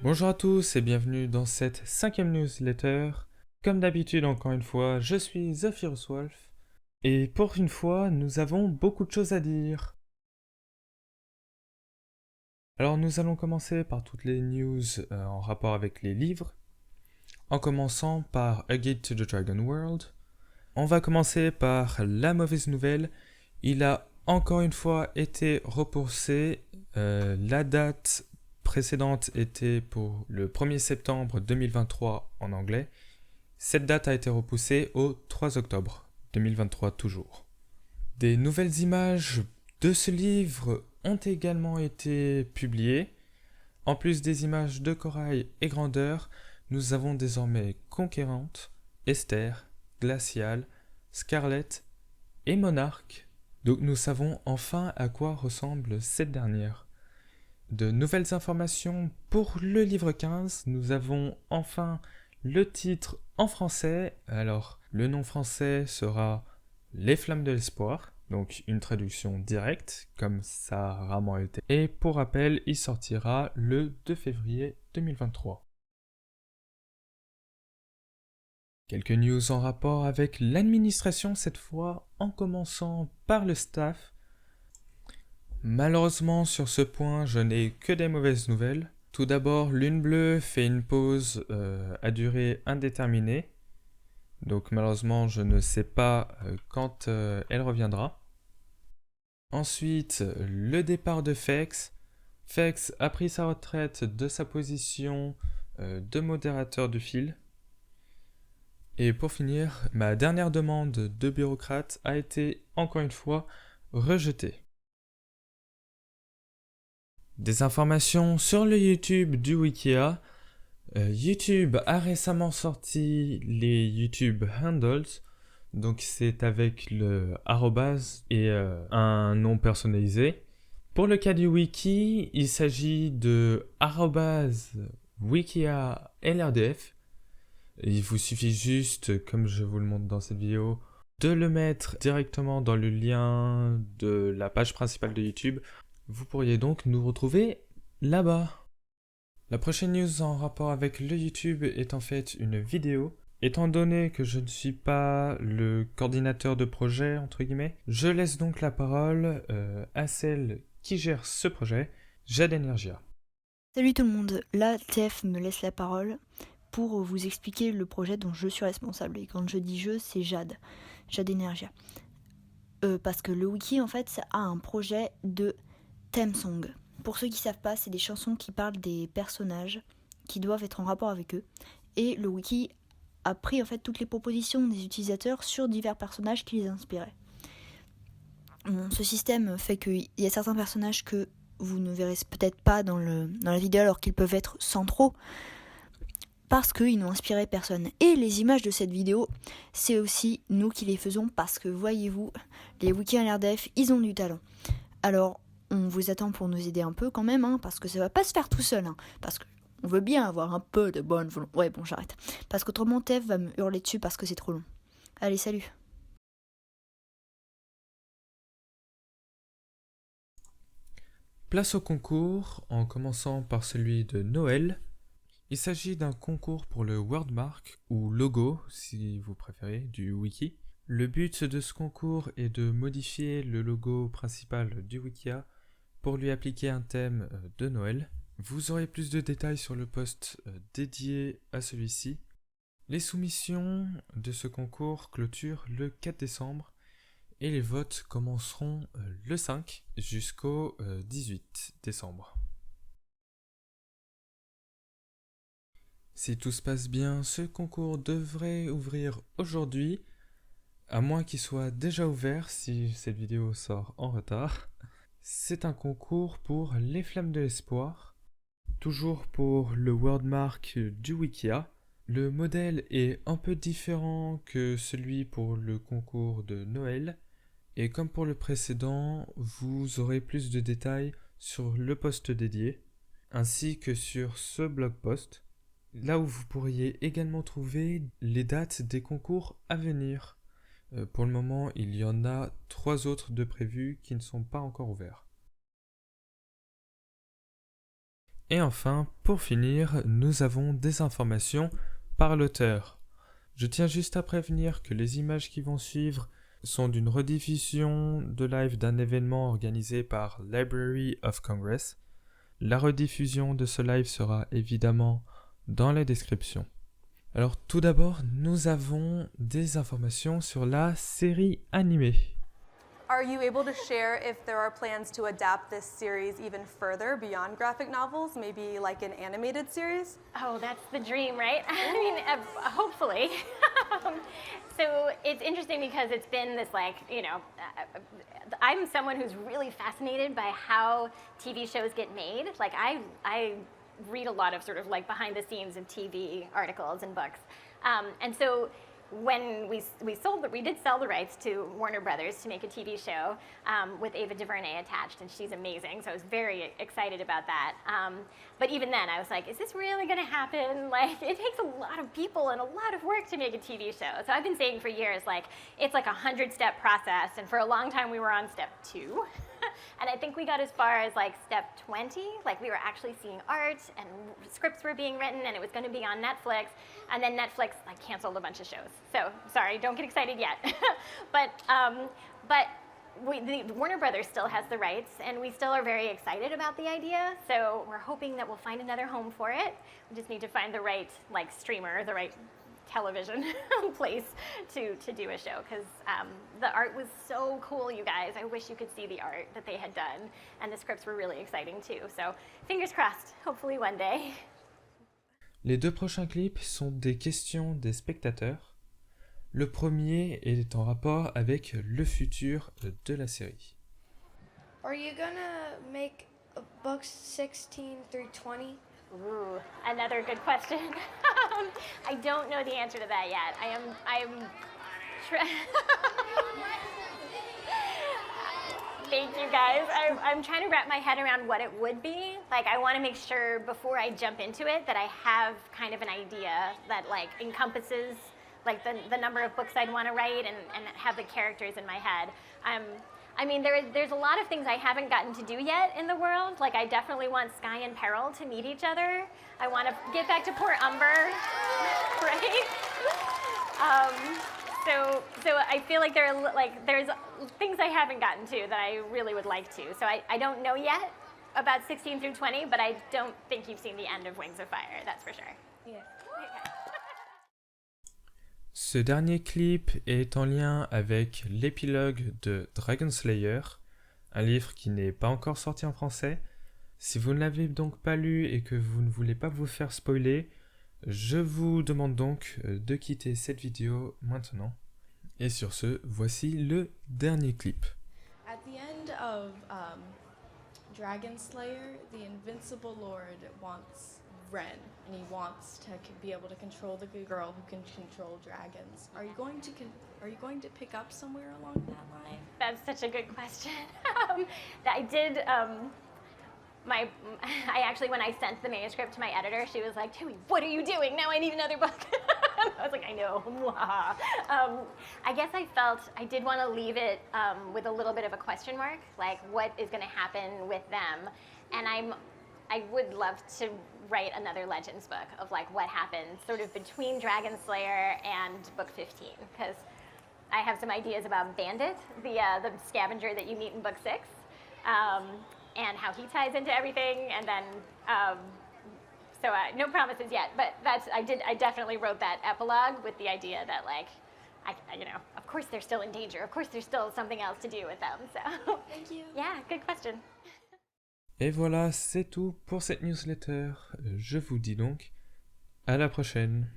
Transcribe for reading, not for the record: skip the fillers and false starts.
Bonjour à tous et bienvenue dans cette 5e newsletter. Comme d'habitude, encore une fois, je suis Zephyrus Wolf. Et pour une fois, nous avons beaucoup de choses à dire. Alors nous allons commencer par toutes les news en rapport avec les livres. En commençant par A Guide to the Dragon World. On va commencer par la mauvaise nouvelle. Il a encore une fois été repoussé. La date précédente était pour le 1er septembre 2023 en anglais. Cette date a été repoussée au 3 octobre 2023 toujours. Des nouvelles images de ce livre ont également été publiées. En plus des images de Corail et Grandeur, nous avons désormais Conquérante, Esther, Glaciale, Scarlett et Monarque. Donc nous savons enfin à quoi ressemble cette dernière. De nouvelles informations pour le livre 15, nous avons enfin le titre en français. Alors le nom français sera Les Flammes de l'Espoir, donc une traduction directe comme ça a rarement été. Et pour rappel, il sortira le 2 février 2023. Quelques news en rapport avec l'administration cette fois, en commençant par le staff. Malheureusement sur ce point, je n'ai que des mauvaises nouvelles. Tout d'abord, Lune Bleue fait une pause à durée indéterminée. Donc malheureusement, je ne sais pas quand elle reviendra. Ensuite, le départ de Fex. Fex a pris sa retraite de sa position de modérateur du fil. Et pour finir, ma dernière demande de bureaucrate a été, encore une fois, rejetée. Des informations sur le YouTube du Wikia. YouTube a récemment sorti les YouTube Handles. Donc c'est avec le arrobase et un nom personnalisé. Pour le cas du wiki, il s'agit de arrobase wikia LRDF. Il vous suffit juste, comme je vous le montre dans cette vidéo, de le mettre directement dans le lien de la page principale de YouTube. Vous pourriez donc nous retrouver là-bas. La prochaine news en rapport avec le YouTube est en fait une vidéo. Étant donné que je ne suis pas le coordinateur de projet, entre guillemets, je laisse donc la parole à celle qui gère ce projet, Jade Energia. Salut tout le monde, là TF me laisse la parole pour vous expliquer le projet dont je suis responsable. Et quand je dis je, c'est Jade Energia. Parce que le wiki en fait ça a un projet de theme song. Pour ceux qui savent pas, c'est des chansons qui parlent des personnages qui doivent être en rapport avec eux. Et le wiki a pris en fait toutes les propositions des utilisateurs sur divers personnages qui les inspiraient. Bon, ce système fait qu'il y a certains personnages que vous ne verrez peut-être pas dans la vidéo alors qu'ils peuvent être centraux parce qu'ils n'ont inspiré personne. Et les images de cette vidéo, c'est aussi nous qui les faisons parce que voyez-vous, les wikis LRDF, ils ont du talent. Alors, on vous attend pour nous aider un peu quand même, hein, parce que ça va pas se faire tout seul, hein, parce qu'on veut bien avoir un peu de bonne volonté. Ouais, bon, j'arrête. Parce qu'autrement, Tev va me hurler dessus parce que c'est trop long. Allez, salut. Place au concours, en commençant par celui de Noël. Il s'agit d'un concours pour le wordmark, ou logo si vous préférez, du wiki. Le but de ce concours est de modifier le logo principal du Wikia pour lui appliquer un thème de Noël. Vous aurez plus de détails sur le post dédié à celui-ci. Les soumissions de ce concours clôturent le 4 décembre et les votes commenceront le 5 jusqu'au 18 décembre. Si tout se passe bien, ce concours devrait ouvrir aujourd'hui, à moins qu'il soit déjà ouvert si cette vidéo sort en retard. C'est un concours pour les Flammes de l'Espoir, toujours pour le wordmark du Wikia. Le modèle est un peu différent que celui pour le concours de Noël, et comme pour le précédent, vous aurez plus de détails sur le post dédié, ainsi que sur ce blog post, là où vous pourriez également trouver les dates des concours à venir. Pour le moment, il y en a 3 autres de prévus qui ne sont pas encore ouverts. Et enfin, pour finir, nous avons des informations par l'auteur. Je tiens juste à prévenir que les images qui vont suivre sont d'une rediffusion de live d'un événement organisé par Library of Congress. La rediffusion de ce live sera évidemment dans la description. Alors tout d'abord, nous avons des informations sur la série animée. Are you able to share if there are plans to adapt this series even further beyond graphic novels, maybe like an animated series? Oh, that's the dream, right? I mean, hopefully. So it's interesting because it's been this I'm someone who's really fascinated by how TV shows get made. Like I read a lot of sort of like behind the scenes of TV articles and books. And so when we did sell the rights to Warner Brothers to make a TV show with Ava DuVernay attached, and she's amazing, so I was very excited about that. But even then, I was like, is this really going to happen? Like, it takes a lot of people and a lot of work to make a TV show. So I've been saying for years, like, it's like a 100-step process, and for a long time we were on step 2. And I think we got as far as like step 20, like we were actually seeing art and scripts were being written and it was going to be on Netflix, and then Netflix like canceled a bunch of shows. So sorry, don't get excited yet. But the Warner Brothers still has the rights and we still are very excited about the idea. So we're hoping that we'll find another home for it. We just need to find the right like streamer, the right television place to do a show, because the art was so cool, you guys. I wish you could see the art that they had done, and the scripts were really exciting too. So fingers crossed, hopefully one day. Les 2 prochains clips sont des questions des spectateurs. Le premier est en rapport avec le futur de la série. Are you gonna make books 16 through 20? Ooh, another good question. I don't know the answer to that yet. Thank you guys. I'm trying to wrap my head around what it would be. Like, I want to make sure before I jump into it that I have kind of an idea that like encompasses like the number of books I'd want to write and have the characters in my head. I mean, there's a lot of things I haven't gotten to do yet in the world. Like, I definitely want Sky and Peril to meet each other. I want to get back to Port Umber, right? So I feel like there's things I haven't gotten to that I really would like to. So I don't know yet about 16 through 20, but I don't think you've seen the end of Wings of Fire, that's for sure. Yeah. Ce dernier clip est en lien avec l'épilogue de Dragon Slayer, un livre qui n'est pas encore sorti en français. Si vous ne l'avez donc pas lu et que vous ne voulez pas vous faire spoiler, je vous demande donc de quitter cette vidéo maintenant. Et sur ce, voici le dernier clip. At the end of Dragon Slayer, the Invincible Lord wants Ren, and he wants to be able to control the girl who can control dragons. Are you going to pick up somewhere along that line? That's such a good question. I did. I actually, when I sent the manuscript to my editor, she was like, "Tui, what are you doing? Now I need another book." I was like, "I know." I guess I did want to leave it with a little bit of a question mark, like what is going to happen with them, and I would love to write another Legends book of like what happened sort of between Dragon Slayer and book 15, because I have some ideas about Bandit, the scavenger that you meet in book 6, and how he ties into everything, and then so no promises yet, but I definitely wrote that epilogue with the idea that like of course they're still in danger, of course there's still something else to do with them. So Thank you. yeah, good question. Et voilà, c'est tout pour cette newsletter. Je vous dis donc à la prochaine.